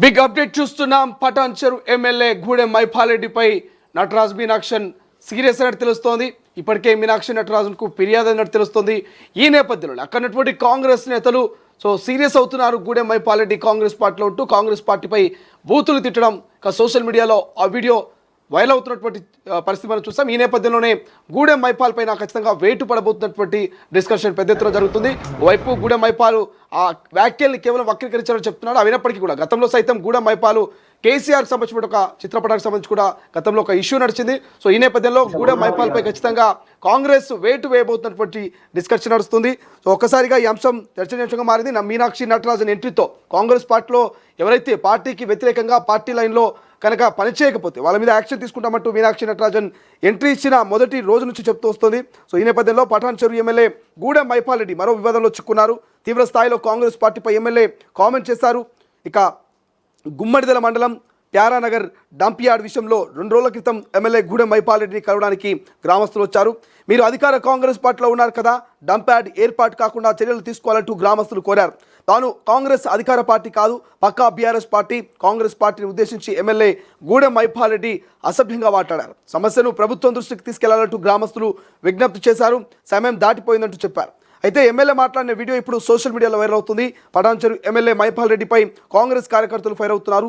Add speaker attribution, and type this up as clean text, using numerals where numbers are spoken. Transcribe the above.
Speaker 1: Big update చూస్తున్నాం. పటాన్ చెరు MLA Gudem మైపాలరెడ్డిపై Nataraj మీనాక్షన్ serious అన్నట్టు తెలుస్తోంది. ఇప్పటికే మీనాక్షి నటరాజన్కు ఫిర్యాదు అన్నట్టు తెలుస్తోంది. ఈ నేపథ్యంలో అక్కడటువంటి కాంగ్రెస్ నేతలు సీరియస్ అవుతున్నారు. గూడెం మైపాలరెడ్డి కాంగ్రెస్ పార్టీలో ఉంటూ కాంగ్రెస్ పార్టీపై బూతులు తిట్టడం సోషల్ మీడియాలో ఆ వీడియో వైరల్ అవుతున్నటువంటి పరిస్థితి మనం చూస్తాం. ఈ నేపథ్యంలోనే గూడెం మైపాల్ పైన ఖచ్చితంగా వేటు పడబోతున్నటువంటి డిస్కషన్ పెద్ద ఎత్తున జరుగుతుంది. ఓవైపు గూడెం మైపాల్ ఆ వ్యాఖ్యల్ని కేవలం వక్రీకరించాలని చెప్తున్నాడు. అయినప్పటికీ కూడా గతంలో సైతం గూడెం మైపాల్ కేసీఆర్ సంబంధించిన ఒక చిత్రపటానికి సంబంధించి కూడా గతంలో ఒక ఇష్యూ నడిచింది. ఈ నేపథ్యంలో గూడెం మైపాల్పై ఖచ్చితంగా కాంగ్రెస్ వేటు వేయబోతున్నటువంటి డిస్కషన్ నడుస్తుంది. ఒక్కసారిగా ఈ అంశం చర్చనీయాంశంగా మారింది. మీనాక్షి నటరాజన్ ఎంట్రీతో కాంగ్రెస్ పార్టీలో ఎవరైతే పార్టీకి వ్యతిరేకంగా పార్టీ లైన్లో కనుక పనిచేయకపోతే వాళ్ళ మీద యాక్షన్ తీసుకుంటామంటూ మీనాక్షి నటరాజన్ ఎంట్రీ ఇచ్చిన మొదటి రోజు నుంచి చెప్తూ వస్తుంది. ఈ నేపథ్యంలో పటాన్ చెరు ఎమ్మెల్యే గూడెం మైపాలరెడ్డి మరో వివాదంలో చిక్కున్నారు. తీవ్ర స్థాయిలో కాంగ్రెస్ పార్టీపై ఎమ్మెల్యే కామెంట్ చేశారు. ఇక గుమ్మడిదల మండలం ప్యారానగర్ డంప్ యార్డ్ విషయంలో 2 రోజుల క్రితం ఎమ్మెల్యే గూడెం మైపాలరెడ్డిని కలవడానికి గ్రామస్తులు వచ్చారు. మీరు అధికార కాంగ్రెస్ పార్టీలో ఉన్నారు కదా, డంప్ యార్డ్ ఏర్పాటు కాకుండా చర్యలు తీసుకోవాలంటూ గ్రామస్తులు కోరారు. తాను కాంగ్రెస్ అధికార పార్టీ కాదు, పక్కా బీఆర్ఎస్ పార్టీ. కాంగ్రెస్ పార్టీని ఉద్దేశించి ఎమ్మెల్యే గూడెం మైపాలరెడ్డి అసభ్యంగా మాట్లాడారు. సమస్యను ప్రభుత్వం దృష్టికి తీసుకెళ్లాలంటూ గ్రామస్తులు విజ్ఞప్తి చేశారు. సమయం దాటిపోయిందంటూ చెప్పారు. అయితే ఎమ్మెల్యే మాట్లాడిన వీడియో ఇప్పుడు సోషల్ మీడియాలో వైరల్ అవుతుంది. పటాన్ చెరు ఎమ్మెల్యే మైపాలరెడ్డిపై కాంగ్రెస్ కార్యకర్తలు ఫైర్ అవుతున్నారు.